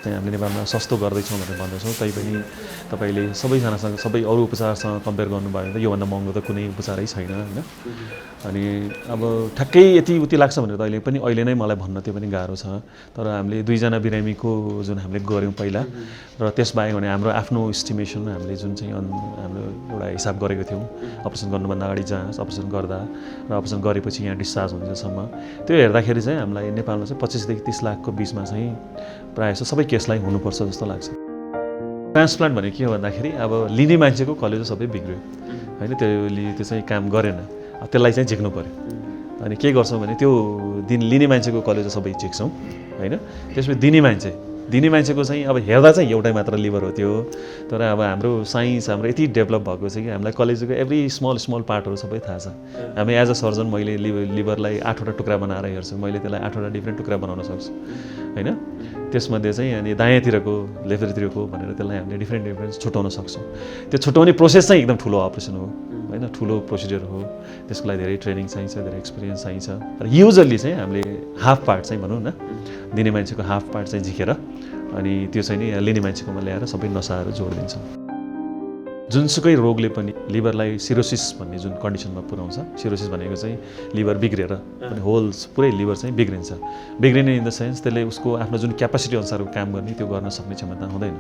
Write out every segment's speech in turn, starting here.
चाहिँ हामीले नेपालमा सस्तो गर्दैछौँ भनेर भन्दैछौँ, तैपनि तपाईँले सबैजनासँग सबै अरू उपचारसँग कम्पेयर गर्नुभयो भने त योभन्दा महँगो त कुनै उपचारै छैन होइन। अनि अब ठ्याक्कै यति उति लाग्छ भनेर त अहिले नै मलाई भन्न त्यो पनि गाह्रो छ। तर हामीले 2 जना बिरामीको जुन हामीले गऱ्यौँ पहिला र त्यसबाहेक भने हाम्रो आफ्नो इस्टिमेसन हामीले जुन चाहिँ हाम्रो एउटा हिसाब गरेको थियौँ अपरेसन गर्नुभन्दा अगाडि जाँच, अपरेसन गर्दा र अपरेसन गरेपछि यहाँ डिस्चार्ज हुन्छसम्म, त्यो हेर्दाखेरि चाहिँ हामीलाई नेपालमा चाहिँ 25 देखि 30 लाखको बिचमा चाहिँ प्रायः सबै केसलाई हुनुपर्छ जस्तो लाग्छ। ट्रान्सप्लान्ट भनेको के हो भन्दाखेरि अब लिने मान्छेको कलेजो सबै बिग्रियो होइन, त्यो चाहिँ काम गरेन, त्यसलाई चाहिँ झिक्नु पऱ्यो। अनि के गर्छौँ भने त्यो लिने मान्छेको कलेजो सबै झिक्छौँ होइन। त्यसपछि दिने मान्छेको चाहिँ अब हेर्दा चाहिँ एउटै मात्र लिभर हो त्यो, तर अब हाम्रो साइन्स हाम्रो यति डेभलप भएको छ कि हामीलाई कलेजको एभ्री स्मल पार्टहरू सबै थाहा छ। हामी एज अ सर्जन मैले लिभरलाई 8वटा टुक्रा बनाएर हेर्छु, मैले त्यसलाई 8वटा डिफ्रेन्ट टुक्रा बनाउन सक्छु होइन। त्यसमध्ये चाहिँ अनि दायाँतिरको लेफ्टतिरको भनेर त्यसलाई हामीले डिफ्रेन्ट छुट्याउन सक्छौँ। त्यो छुट्याउने प्रोसेस चाहिँ एकदम ठुलो अपरेसन हो होइन, ठुलो प्रोसिडियर हो, त्यसको लागि धेरै ट्रेनिङ चाहिन्छ, धेरै एक्सपिरियन्स चाहिन्छ। र युजली चाहिँ हामीले हाफ पार्ट चाहिँ भनौँ न, दिने मान्छेको हाफ पार्ट चाहिँ झिकेर अनि त्यो चाहिँ नि लिने मान्छेकोमा ल्याएर सबै नसाहरू जोडिदिन्छौँ। जुनसुकै रोगले पनि लिभरलाई सिरोसिस भन्ने जुन कन्डिसनमा पुर्याउँछ, सिरोसिस भनेको चाहिँ लिभर बिग्रेर अनि होल्स पुरै लिभर चाहिँ बिग्रिन्छ। बिग्रिने इन द सेन्स त्यसले उसको आफ्नो जुन क्यापासिटी अनुसारको काम गर्ने त्यो गर्न सक्ने क्षमता हुँदैन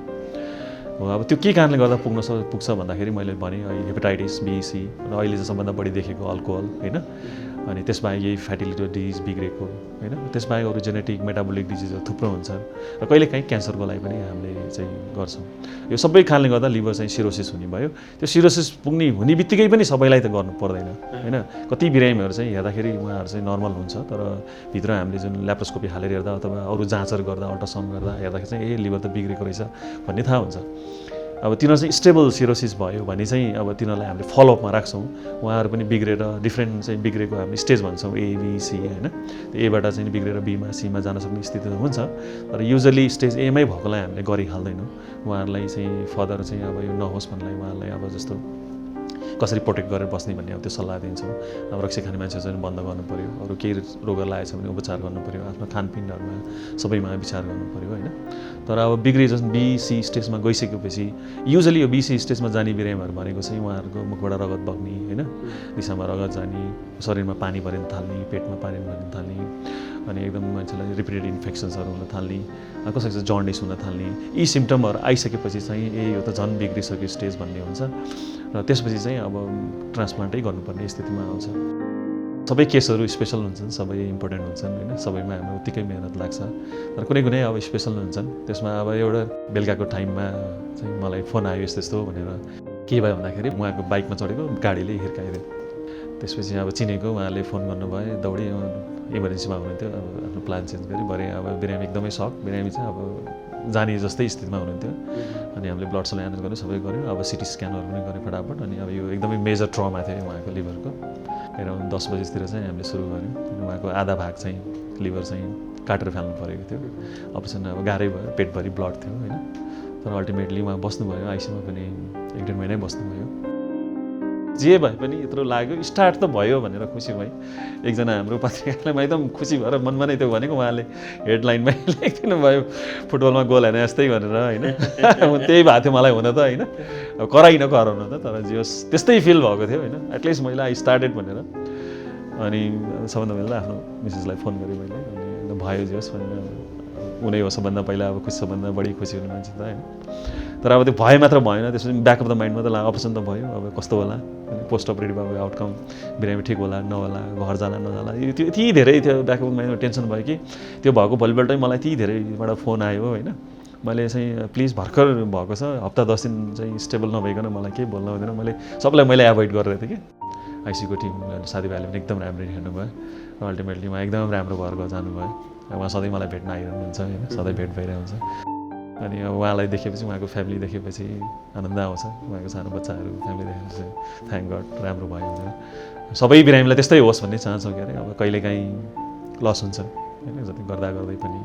हो। अब त्यो के कारणले गर्दा पुग्छ भन्दाखेरि मैले भने हेपाटाइटिस बी, सी र अहिले चाहिँ सबभन्दा बढी देखेको अल्कोहल होइन, अनि त्यसबाहेक यही फ्याटी लिभर डिजिज बिग्रेको होइन, त्यसबाहेक अरू जेनेटिक मेटाबोलिक डिजिजहरू थुप्रो हुन्छ र कहिलेकाहीँ क्यान्सरको लागि पनि हामीले चाहिँ गर्छौँ। यो सबै कारणले गर्दा लिभर चाहिँ सिरोसिस हुने भयो। त्यो सिरोसिस हुने बित्तिकै पनि सबैलाई त गर्नु पर्दैन होइन। कति बिरामीहरू चाहिँ हेर्दाखेरि उहाँहरू चाहिँ नर्मल हुन्छ, तर भित्र हामीले जुन ल्याप्रोस्कोपी हालेर हेर्दा अथवा अरू जाँचहरू गर्दा अल्ट्रासाउन्ड गर्दा हेर्दाखेरि चाहिँ लिभर त बिग्रेको रहेछ भन्ने थाहा हुन्छ। अब तिनीहरू चाहिँ स्टेबल सिरोसिस भयो भने चाहिँ अब तिनीहरूलाई हामीले फलोअपमा राख्छौँ। उहाँहरू पनि बिग्रेर डिफ्रेन्ट चाहिँ बिग्रेको हामी स्टेज भन्छौँ ए, बी, सी होइन। त्यो एबाट चाहिँ बिग्रेर बीमा, सीमा जान सक्ने स्थिति त हुन्छ, तर युजली स्टेज एमै भएकोलाई हामीले गरिहाल्दैनौँ। उहाँहरूलाई चाहिँ फर्दर चाहिँ अब यो नहोस् भन्नलाई उहाँहरूलाई अब जस्तो कसरी प्रोटेक्ट गरेर बस्ने भन्ने अब त्यो सल्लाह दिन्छौँ। अब रक्सी खाने मान्छेहरू चाहिँ बन्द गर्नु पऱ्यो, अरू केही रोगहरू लागेको छ भने उपचार गर्नु पऱ्यो, आफ्नो खानपिनहरूमा सबैमा विचार गर्नु पऱ्यो होइन। तर अब बिग्रिए जस्तो BC स्टेजमा गइसकेपछि युजली यो BC स्टेजमा जाने बिरामीहरू भनेको चाहिँ उहाँहरूको मुखबाट रगत बग्ने होइन, दिशामा रगत जाने, शरीरमा पानी भरिन थाल्ने, पेटमा पानी भरिन थाल्ने, अनि एकदम मान्छेलाई रिपिटेड इन्फेक्सन्सहरू हुन थाल्ने, कसैको चाहिँ जन्डिस हुन थाल्ने, यी सिम्टमहरू आइसकेपछि चाहिँ यो त झन् बिग्रिसक्यो स्टेज भन्ने हुन्छ र त्यसपछि चाहिँ अब ट्रान्सप्लान्टै गर्नुपर्ने स्थितिमा आउँछ। सबै केसहरू स्पेसल हुन्छन्, सबै इम्पोर्टेन्ट हुन्छन् होइन, सबैमा हाम्रो उत्तिकै मेहनत लाग्छ, तर कुनै अब स्पेसल हुन्छन्। त्यसमा अब एउटा बेलुकाको टाइममा चाहिँ मलाई फोन आयो यस्तो भनेर, के भयो भन्दाखेरि उहाँको बाइकमा चढेको गाडीले हिर्काइदियो। त्यसपछि अब चिनेको उहाँले फोन गर्नुभयो, दौडी इमर्जेन्सीमा हुनुहुन्थ्यो, अब आफ्नो प्लान चेन्ज गरी भरे अब बिरामी एकदमै सक, बिरामी चाहिँ अब जाने जस्तै स्थितिमा हुनुहुन्थ्यो। अनि हामीले ब्लड सेल एनालाइज गऱ्यौँ, सबै गऱ्यौँ, अब सिटी स्क्यानहरू पनि गऱ्यौँ फटाफट। अनि अब यो एकदमै मेजर ट्रमा थियो उहाँको लिभरको, एराउन्ड 10 बजीतिर चाहिँ हामीले सुरु गऱ्यौँ। अनि उहाँको आधा भाग चाहिँ लिभर चाहिँ काटेर फाल्नु परेको थियो। अपरेसन अब गाह्रै भयो, पेटभरि ब्लड थियो होइन, तर अल्टिमेटली उहाँ बस्नुभयो, आइसियुमा पनि 1-1.5 महिनै बस्नुभयो। जे भए पनि यत्रो लाग्यो, स्टार्ट त भयो भनेर खुसी भएँ। एकजना हाम्रो पत्रिकालाई म एकदम खुसी भएर मनमा नै त्यो भनेको, उहाँले हेडलाइनमै लेखिदिनु भयो फुटबलमा गोल हाने जस्तै भनेर होइन। त्यही भएको थियो मलाई हुन त होइन, अब कराउन त, तर जे होस् त्यस्तै फिल भएको थियो होइन। एटलिस्ट मैले आई स्टार्टेड भनेर। अनि सबभन्दा पहिला आफ्नो मिसेसलाई फोन गरेँ मैले, अनि भयो जे होस् भनेर, उनी हो सबभन्दा पहिला अब सबभन्दा बढी खुसी हुने मान्छे त होइन। तर अब त्यो भयो मात्र भएन, त्यसपछि ब्याक अफ द माइन्डमा त अपरेसन त भयो, अब कस्तो होला, पोस्ट अपरेटिभ अब आउटकम, बिरामी ठिक होला नहोला, घर जाला नजाला, त्यो यति धेरै थियो ब्याक अफ द माइन्डमा टेन्सन भयो कि त्यो भएको भोलिपल्टै मलाई यति धेरैबाट फोन आयो होइन। मैले चाहिँ प्लिज भर्खर भएको छ, हप्ता 10 दिन चाहिँ स्टेबल नभइकन मलाई केही बोल्न हुँदैन, मैले एभोइड गरेर थिएँ कि। आइसीको टिम साथीभाइले पनि एकदम राम्ररी हेर्नुभयो र अल्टिमेटली उहाँ एकदम राम्रो भएर जानुभयो। उहाँ सधैँ मलाई भेट्न आइरहनुहुन्छ होइन, सधैँ भेट भइरहेको हुन्छ। अनि अब उहाँलाई देखेपछि, उहाँको फ्यामिली देखेपछि आनन्द आउँछ, उहाँको सानो बच्चाहरू फ्यामिली देखेपछि थ्याङ्क गड राम्रो भयो भनेर। सबै बिरामीलाई त्यस्तै होस् भन्ने चाहन्छौँ के अरे, अब कहिलेकाहीँ लस हुन्छ होइन, जति गर्दा पनि।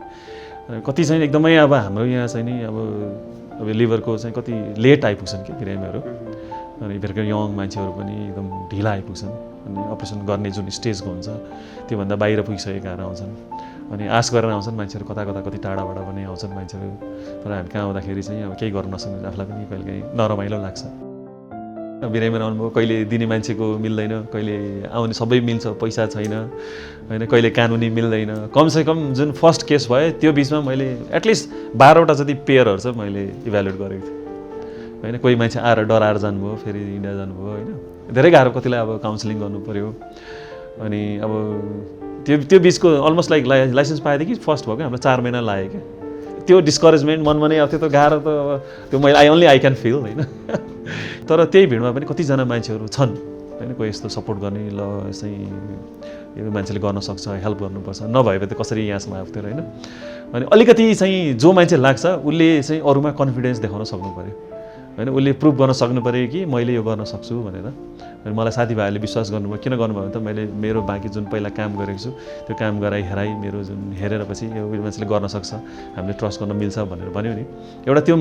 कति चाहिँ एकदमै अब हाम्रो यहाँ चाहिँ नि अब लिभरको चाहिँ कति लेट आइपुग्छन् कि बिरामीहरू, अनि भर्खर यङ मान्छेहरू पनि एकदम ढिला आइपुग्छन्, अनि अपरेसन गर्ने जुन स्टेजको हुन्छ त्योभन्दा बाहिर पुगिसकेका आउँछन्। अनि आश गरेर आउँछन् मान्छेहरू, कति टाढाबाट पनि आउँछन् मान्छेहरू। तर हामी कहाँ आउँदाखेरि चाहिँ अब केही गर्न नसक्नु, आफूलाई पनि कहिलेकाहीँ नरमाइलो लाग्छ। बिरामीमा आउनुभयो, कहिले दिने मान्छेको मिल्दैन, कहिले आउने सबै मिल्छ, पैसा छैन होइन, कहिले कानुनी मिल्दैन। कमसेकम जुन फर्स्ट केस भयो त्यो बिचमा मैले एटलिस्ट 12वटा जति पेयरहरू चाहिँ मैले इभ्यालुएट गरेको थिएँ होइन। कोही मान्छे आएर डराएर जानुभयो, फेरि इन्डिया जानुभयो होइन। धेरै गाह्रो, कतिलाई अब काउन्सिलिङ गर्नु पऱ्यो। अनि अब त्यो बिचको अलमोस्ट लाइक लाइसेन्स पाएदेखि फर्स्ट भयो क्या, हाम्रो 4 महिना लाग्यो क्या। त्यो डिस्करेजमेन्ट मनमा नै अब त्यो त गाह्रो त त्यो मैले आई क्यान फिल होइन। तर त्यही भिडमा पनि कतिजना मान्छेहरू छन् होइन, कोही यस्तो सपोर्ट गर्ने, ल चाहिँ यो मान्छेले गर्न सक्छ, हेल्प गर्नुपर्छ, नभए त कसरी यहाँसम्म आएको होइन। अनि अलिकति चाहिँ जो मान्छे लाग्छ उसले चाहिँ अरूमा कन्फिडेन्स देखाउन सक्नु पऱ्यो होइन, उसले प्रुभ गर्न सक्नु पऱ्यो कि मैले यो गर्न सक्छु भनेर। अनि मलाई साथीभाइहरूले विश्वास गर्नुभयो। किन गर्नुभयो भने त मैले मेरो बाँकी जुन पहिला काम गरेको छु त्यो काम हेराइ मेरो जुन हेरेर पछि यो मान्छेले गर्न सक्छ, हामीले ट्रस्ट गर्न मिल्छ भनेर भन्यो नि। एउटा त्यो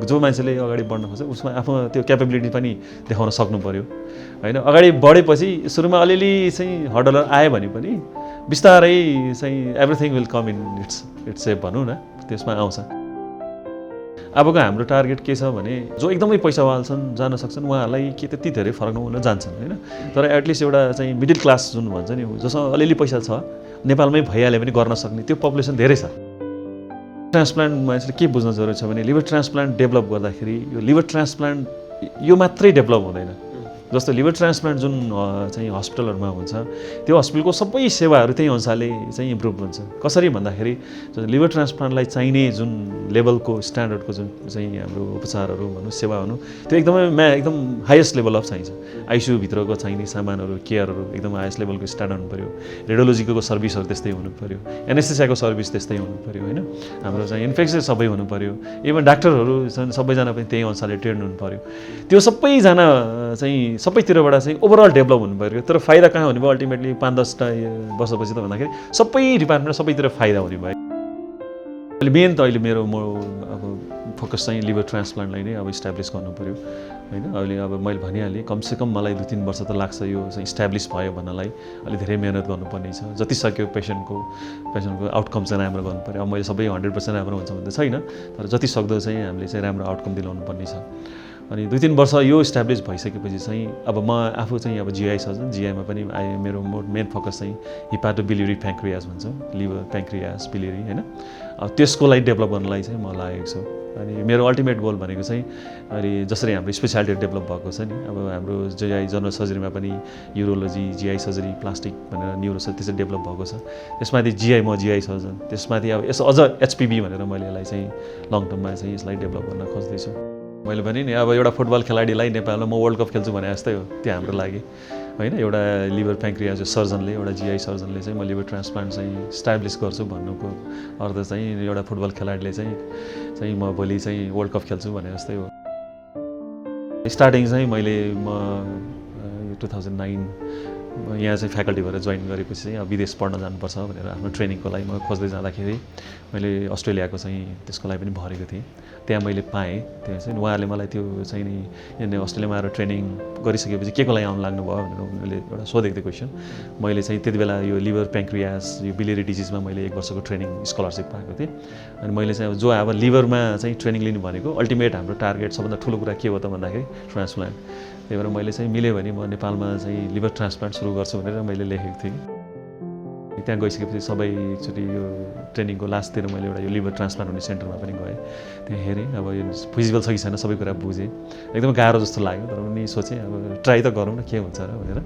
जो मान्छेले अगाडि बढ्न खोज्छ उसमा आफ्नो त्यो क्यापेबिलिटी पनि देखाउन सक्नु पऱ्यो होइन। अगाडि बढेपछि सुरुमा अलिअलि चाहिँ हर्डलर आयो भने पनि बिस्तारै चाहिँ everything will come in its safe भनौँ न, त्यसमा आउँछ। अबको हाम्रो टार्गेट के छ भने जो एकदमै पैसावाला छन्, जान सक्छन्, उहाँहरूलाई के त्यति धेरै फरक नहुन जान्छन् होइन। तर एटलिस्ट एउटा चाहिँ मिडल क्लास जुन भन्छ नि, जसमा अलिअलि पैसा छ, नेपालमै भइहाल्यो भने गर्न सक्ने त्यो पपुलेसन धेरै छ। ट्रान्सप्लान्ट मान्छेले के बुझ्न जरुरी छ भने लिभर ट्रान्सप्लान्ट डेभलप गर्दाखेरि यो लिभर ट्रान्सप्लान्ट यो मात्रै डेभलप हुँदैन। जस्तो लिभर ट्रान्सप्लान्ट जुन चाहिँ हस्पिटलहरूमा हुन्छ त्यो हस्पिटलको सबै सेवाहरू त्यही अनुसारले चाहिँ इम्प्रुभ हुन्छ। कसरी भन्दाखेरि लिभर ट्रान्सप्लान्टलाई चाहिने जुन लेभलको स्ट्यान्डर्डको जुन चाहिँ हाम्रो उपचारहरू भनौँ, सेवा भनौँ, त्यो एकदम हाइएस्ट लेभल अफ चाहिन्छ। आइसियू भित्रको चाहिने सामानहरू, केयरहरू एकदम हाइएस्ट लेभलको स्ट्यान्डर्ड हुनु पऱ्यो। रेडियोलोजीको सर्भिसहरू त्यस्तै हुनु पऱ्यो, एनेस्थेसियाको सर्भिस त्यस्तै हुनु पऱ्यो होइन। हाम्रो चाहिँ इन्फेक्सन सबै हुनु पऱ्यो, इभन डाक्टरहरू छन् सबैजना पनि त्यही अनुसारले ट्रेन हुनु पऱ्यो। त्यो सबैजना चाहिँ सबैतिरबाट चाहिँ ओभरअल डेभलप हुनु पऱ्यो। तर फाइदा कहाँ हुने भयो अल्टिमेटली 5-10टा वर्षपछि त भन्दाखेरि सबै डिपार्टमेन्ट सबैतिर फाइदा हुने भयो। अहिले मेन त अहिले मेरो अब फोकस चाहिँ लिभर ट्रान्सप्लान्टलाई नै अब इस्टाब्लिस गर्नु पऱ्यो होइन। अहिले अब मैले भनिहालेँ कमसेकम मलाई 2-3 वर्ष त लाग्छ यो चाहिँ इस्टाब्लिस भयो भन्नलाई। अलि धेरै मेहनत गर्नुपर्ने छ, जति सक्यो पेसेन्टको आउटकम चाहिँ राम्रो गर्नु पऱ्यो। अब मैले सबै 100% राम्रो हुन्छ भन्ने छैन, तर जति सक्दो चाहिँ हामीले चाहिँ राम्रो आउटकम दिलाउनु पर्ने छ। अनि 2-3 वर्ष यो इस्टाब्लिस भइसकेपछि चाहिँ अब म आफू चाहिँ अब जिआई सर्जन, जिआईमा पनि मेरो मेन फोकस चाहिँ हिपाटोबिलियरी प्याङ्क्रियास भन्छ, लिभर प्याङ्क्रियास बिलियरी होइन। अब त्यसको लागि डेभलप गर्नलाई चाहिँ म लागेको छु। अनि मेरो अल्टिमेट गोल भनेको चाहिँ अहिले जसरी हाम्रो स्पेसियालिटी डेभलप भएको छ नि, अब हाम्रो जिआई जनरल सर्जरीमा पनि युरोलोजी, जिआई सर्जरी, प्लास्टिक भनेर न्युरो सर्जरी त्यसरी डेभलप भएको छ। त्यसमाथि म जिआई सर्जन, त्यसमाथि अब यसो अझ एचपिबी भनेर मैले यसलाई चाहिँ लङ टर्ममा चाहिँ यसलाई डेभलप गर्न खोज्दैछु। मैले भने नि अब एउटा फुटबल खेलाडीलाई नेपालमा म वर्ल्ड कप खेल्छु भने जस्तै हो त्यो हाम्रो लागि होइन। एउटा लिभर प्याङ्क्रियास सर्जनले, एउटा जिआई सर्जनले चाहिँ म लिभर ट्रान्सप्लान्ट चाहिँ इस्टाब्लिस गर्छु भन्नुको अर्थ चाहिँ एउटा फुटबल खेलाडीले चाहिँ म भोलि चाहिँ वर्ल्ड कप खेल्छु भने जस्तै हो। स्टार्टिङ चाहिँ म 2009 यहाँ चाहिँ फ्याकल्टी भएर जोइन गरेपछि चाहिँ अब विदेश पढ्न जानुपर्छ भनेर आफ्नो ट्रेनिङको लागि म खोज्दै जाँदाखेरि मैले अस्ट्रेलियाको चाहिँ त्यसको लागि पनि भरेको थिएँ। त्यहाँ मैले पाएँ। त्यहाँ चाहिँ उहाँहरूले मलाई त्यो चाहिँ नि यहाँ अस्ट्रेलियामा आएर ट्रेनिङ गरिसकेपछि के को लागि आउनु लाग्नुभयो भनेर उनीहरूले एउटा सोधेको थियो क्वेसन। मैले चाहिँ त्यति बेला यो लिभर प्याङ्क्रियास यो बिलियरी डिजिजमा मैले 1 वर्षको ट्रेनिङ स्कलरसिप पाएको थिएँ। अनि मैले चाहिँ अब जो अब लिभरमा चाहिँ ट्रेनिङ लिनु भनेको अल्टिमेट हाम्रो टार्गेट सबभन्दा ठुलो कुरा के हो त भन्दाखेरि ट्रान्सप्लान्ट। त्यही भएर मैले चाहिँ मिल्यो भने म नेपालमा चाहिँ लिभर ट्रान्सप्लान्ट सुरु गर्छु भनेर मैले लेखेको थिएँ। त्यहाँ गइसकेपछि सबै एकचोटि यो ट्रेनिङको लास्टतिर मैले एउटा यो लिभर ट्रान्सप्लान्ट हुने सेन्टरमा पनि गएँ। त्यहाँ हेरेँ अब यो फिजिबल छ कि छैन सबै कुरा बुझेँ। एकदमै गाह्रो जस्तो लाग्यो, तर पनि सोचेँ अब ट्राई त गरौँ न के हुन्छ र भनेर।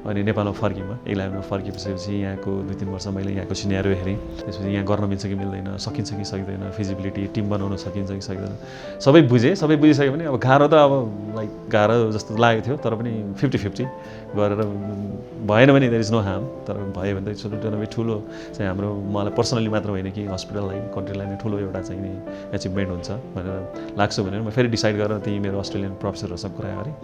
अनि नेपालमा फर्किएँ। इङ्ल्यान्डमा फर्किएपछि यहाँको 2-3 वर्ष मैले यहाँको सिनेरियो हेरेँ। त्यसपछि यहाँ गर्न मिल्छ कि मिल्दैन, सकिन्छ कि सक्दैन, फिजिबिलिटी टिम बनाउन सकिन्छ कि सक्दैन, सबै बुझेँ। सबै बुझिसक्यो भने अब गाह्रो त अब लाइक गाह्रो जस्तो लागेको थियो, तर पनि 50-50 गरेर भएन भने देयर इज नो हार्म। तर भयो भने त छोटो ठुलो चाहिँ हाम्रो मलाई पर्सनली मात्र होइन कि हस्पिटललाई, कन्ट्रीलाई नै ठुलो एउटा चाहिँ नि एचिभमेन्ट हुन्छ भनेर लाग्छ भनेर म फेरि डिसाइड गरेर त्यही मेरो अस्ट्रेलियन प्रोफेसरहरूसँग कुरा गरेँ।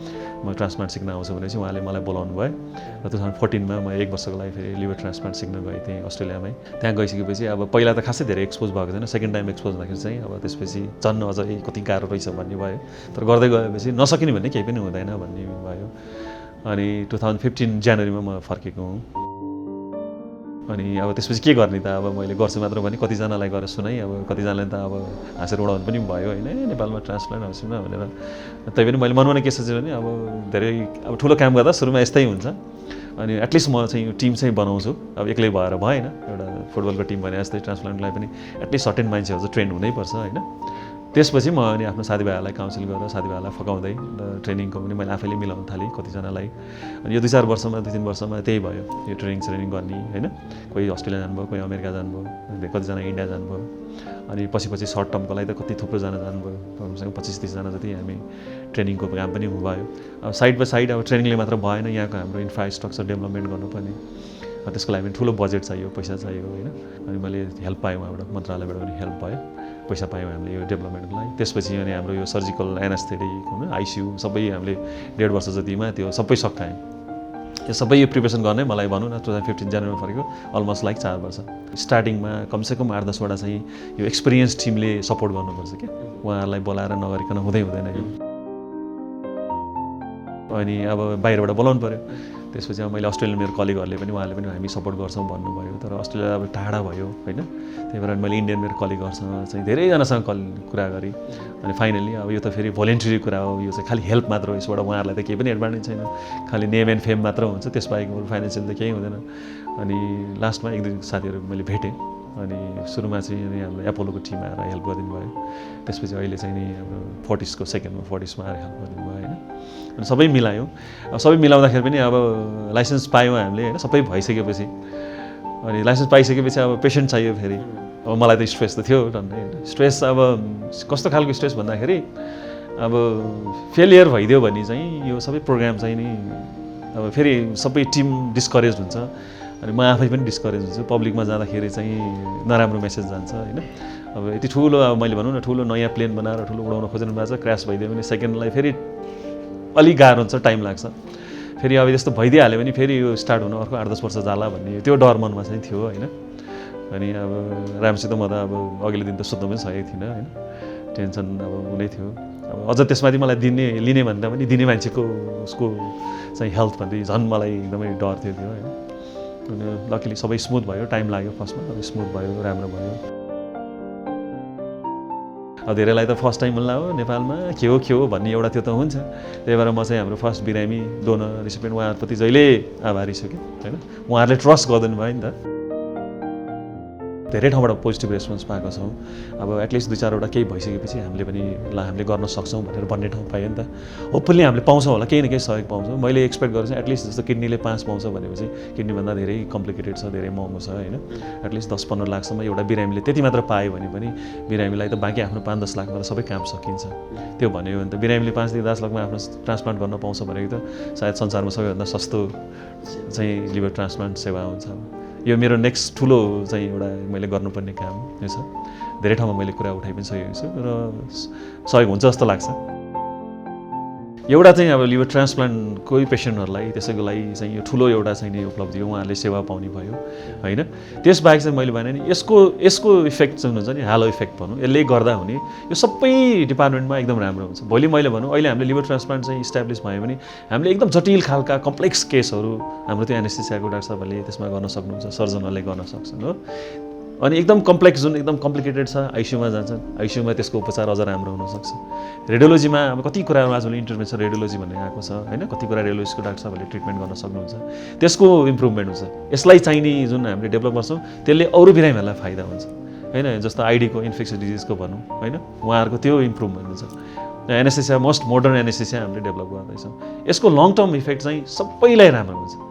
म ट्रान्सप्लान्ट सिक्न आउँछु भनेपछि उहाँले मलाई बोलाउनु भयो र 2014मा म 1 वर्षको लागि फेरि लिभर ट्रान्सप्लान्ट सिक्न गएँ त्यहीँ अस्ट्रेलियामै। त्यहाँ गइसकेपछि अब पहिला त खासै धेरै एक्सपोज भएको छैन, सेकेन्ड टाइम एक्सपोज हुँदाखेरि चाहिँ अब त्यसपछि झन् अझ कति गाह्रो रहेछ भन्ने भयो। तर गर्दै गएपछि नसकिने भन्ने केही पनि हुँदैन भन्ने भयो। अनि 2015 जनवरीमा म फर्केको हुँ। अनि अब त्यसपछि के गर्ने त अब मैले गर्छु मात्र भने कतिजनालाई गएर सुनाइ अब कतिजनाले त अब हाँसेर उडाउनु पनि भयो होइन नेपालमा ट्रान्सप्लान्ट हाँस्छु न भनेर तै पनि मैले मनमा के सोचेँ भने अब धेरै अब ठुलो काम गर्दा सुरुमा यस्तै हुन्छ अनि एटलिस्ट म चाहिँ यो टिम चाहिँ बनाउँछु अब एक्लै भएर भएन एउटा फुटबलको टिम भने जस्तै ट्रान्सप्लान्टलाई पनि एटलिस्ट सर्टेन मान्छेहरू चाहिँ ट्रेन हुनैपर्छ होइन त्यसपछि म अनि आफ्नो साथीभाइहरूलाई काउन्सिल गरेर साथीभाइहरूलाई फकाउँदै ट्रेनिङको पनि मैले आफैले मिलाउन थालेँ कतिजनालाई अनि यो 2-4 वर्षमा 2-3 वर्षमा त्यही भयो यो ट्रेनिङ गर्ने होइन कोही अस्ट्रेलिया जानुभयो कोही अमेरिका जानुभयो कतिजना इन्डिया जानुभयो अनि पछि सर्ट टर्मको लागि त कति थुप्रोजना जानुभयो कमसेकम 25-30 जना जति हामी ट्रेनिङको काम पनि भयो अब साइड बाई साइड अब ट्रेनिङले मात्र भएन यहाँको हाम्रो इन्फ्रास्ट्रक्चर डेभलपमेन्ट गर्नुपर्ने त्यसको लागि पनि ठुलो बजेट चाहियो पैसा चाहियो होइन अनि मैले हेल्प पाएँ उहाँबाट मन्त्रालयबाट पनि हेल्प भयो पैसा पायौँ हामीले यो डेभलपमेन्टको लागि त्यसपछि अनि हाम्रो यो सर्जिकल एनास्थेटिक होइन आइसियू सबै हामीले 1.5 वर्ष जतिमा त्यो सबै सकायौँ यो सबै यो प्रिपेरेसन गर्ने मलाई भनौँ न 2015 जनवरीमा फरेको अलमोस्ट लाइक 4 वर्ष स्टार्टिङमा कमसेकम 8-10 वटा चाहिँ यो एक्सपिरियन्स टिमले सपोर्ट गर्नुपर्छ क्या उहाँहरूलाई बोलाएर नगरिकन हुँदैन यो अनि अब बाहिरबाट बोलाउनु पऱ्यो त्यसपछि अब मैले अस्ट्रेलियन मेरो कलिगहरूले पनि उहाँले पनि हामी सपोर्ट गर्छौँ भन्नुभयो तर अस्ट्रेलिया अब टाढा भयो होइन त्यही भएर मैले इन्डियन मेरो कलिगहरूसँग चाहिँ धेरैजनासँग कुरा गरेँ अनि फाइनली अब यो त फेरि भोलिन्ट्री कुरा हो यो चाहिँ खालि हेल्प मात्र हो यसबाट उहाँहरूलाई त केही पनि एडभान्टेज छैन खालि नेम एन्ड फेम मात्र हुन्छ त्यसबाहेक फाइनेन्सियल त केही हुँदैन अनि लास्टमा 1-2 साथीहरू मैले भेटेँ अनि सुरुमा चाहिँ अनि हाम्रो एपोलोको टिम आएर हेल्प गरिदिनु भयो त्यसपछि अहिले चाहिँ नि हाम्रो फोर्टिसको सेकेन्डमा फोर्टिसमा आएर हेल्प गरिदिनु भयो होइन अनि सबै मिलायौँ सबै मिलाउँदाखेरि पनि अब लाइसेन्स पायौँ हामीले होइन सबै भइसकेपछि अनि लाइसेन्स पाइसकेपछि अब पेसेन्ट चाहियो फेरि अब मलाई त स्ट्रेस त थियो टन्नै स्ट्रेस अब कस्तो खालको स्ट्रेस भन्दाखेरि अब फेलियर भइदियो भने चाहिँ यो सबै प्रोग्राम चाहिँ नि अब फेरि सबै टिम डिस्करेज हुन्छ अनि म आफै पनि डिस्करेज हुन्छु पब्लिकमा जाँदाखेरि चाहिँ नराम्रो मेसेज जान्छ होइन अब यति ठुलो अब मैले भनौँ न ठुलो नयाँ प्लेन बनाएर ठुलो उडाउन खोज्नु भएको छ क्रास भइदियो भने सेकेन्डलाई फेरि अलिक गाह्रो हुन्छ टाइम लाग्छ फेरि अब यस्तो भइदिइहाल्यो भने फेरि यो स्टार्ट हुन अर्को 8-10 वर्ष जाला भन्ने त्यो डर मनमा चाहिँ थियो होइन अनि अब राम्रोसित म त अब अघिल्लो दिन त सुत्न पनि सकेको थिइनँ होइन टेन्सन अब हुनै थियो अब अझ त्यसमाथि मलाई लिने भन्दा पनि दिने मान्छेको उसको चाहिँ हेल्थ भन्दै झन् मलाई एकदमै डर थियो होइन अनि लकिली सबै स्मुथ भयो टाइम लाग्यो फर्स्टमा अब स्मुथ भयो राम्रो भयो अब धेरैलाई त फर्स्ट टाइम होला हो नेपालमा के हो भन्ने एउटा त्यो त हुन्छ त्यही भएर म चाहिँ हाम्रो फर्स्ट बिरामी डोनर रिसिपिएन्ट उहाँहरूप्रति जहिले आभारी छु कि होइन उहाँहरूले ट्रस्ट गरिदिनु भयो नि त धेरै ठाउँबाट पोजिटिभ रेस्पोन्स पाएको छौँ अब एटलिस्ट 2-4 वटा केही भइसकेपछि हामीले पनि हामीले गर्न सक्छौँ भनेर भन्ने ठाउँ पायो नि त होपफुल्ली हामीले पाउँछौँ होला केही न केही सहयोग पाउँछौँ मैले एक्सपेक्ट गरेको चाहिँ एटलिस्ट जस्तो किडनीले 5 पाउँछ भनेपछि किडनीभन्दा धेरै कम्प्लिकेटेड छ धेरै महँगो छ होइन एटलिस्ट 10-15 लाखसम्म एउटा बिरामीले त्यति मात्र पायो भने पनि बिरामीलाई त बाँकी आफ्नो 5-10 लाखमा त सबै काम सकिन्छ त्यो भन्यो भने त बिरामीले 5-10 लाखमा आफ्नो ट्रान्सप्लान्ट गर्न पाउँछ भनेको त सायद संसारमा सबैभन्दा सस्तो चाहिँ लिभर ट्रान्सप्लान्ट सेवा हुन्छ यो मेरो नेक्स्ट ठुलो चाहिँ एउटा मैले गर्नुपर्ने काम यो छ धेरै ठाउँमा मैले कुरा उठाइ पनि सकेको छु र सहयोग हुन्छ जस्तो लाग्छ एउटा चाहिँ अब लिभर ट्रान्सप्लान्टको पेसेन्टहरूलाई त्यसैको लागि चाहिँ यो ठुलो एउटा चाहिँ नि उपलब्धि हो उहाँहरूले सेवा पाउने भयो होइन त्यसबाहेक चाहिँ मैले भने नि यसको इफेक्ट चाहिँ हुन्छ नि हालो इफेक्ट भनौँ यसले गर्दा हुने यो सबै डिपार्टमेन्टमा एकदम राम्रो हुन्छ भोलि मैले भनौँ अहिले हामीले लिभर ट्रान्सप्लान्ट चाहिँ इस्टाब्लिस भयो भने हामीले एकदम जटिल खालका कम्प्लेक्स केसहरू हाम्रो त्यो एनेस्थेसियाको डाक्टर साहबहरूले त्यसमा गर्न सक्नुहुन्छ सर्जनहरूले गर्न सक्छन् हो अनि एकदम कम्प्लेक्स जुन एकदम कम्प्लिकेटेड छ आइसियूमा जान्छन् आइसियूमा त्यसको उपचार अझ राम्रो हुनसक्छ रेडियोलोजीमा अब कति कुराहरू आजभोलि इन्टरभेन्सन रेडियोलोजी भन्ने आएको छ होइन कति कुरा रेडियोलोजीको डाक्टर साहबहरूले ट्रिटमेन्ट गर्न सक्नुहुन्छ त्यसको इम्प्रुभमेन्ट हुन्छ यसलाई चाहिने जुन हामीले डेभलप गर्छौँ त्यसले अरू बिरामीहरूलाई फाइदा हुन्छ होइन जस्तो आइडीको इन्फेक्सियस डिजिजको भनौँ होइन उहाँहरूको त्यो इम्प्रुभमेन्ट हुन्छ एनेस्थेसिया मोस्ट मोडर्न एनेस्थेसिया हामीले डेभलप गर्दैछौँ यसको लङ टर्म इफेक्ट चाहिँ सबैलाई राम्रो हुन्छ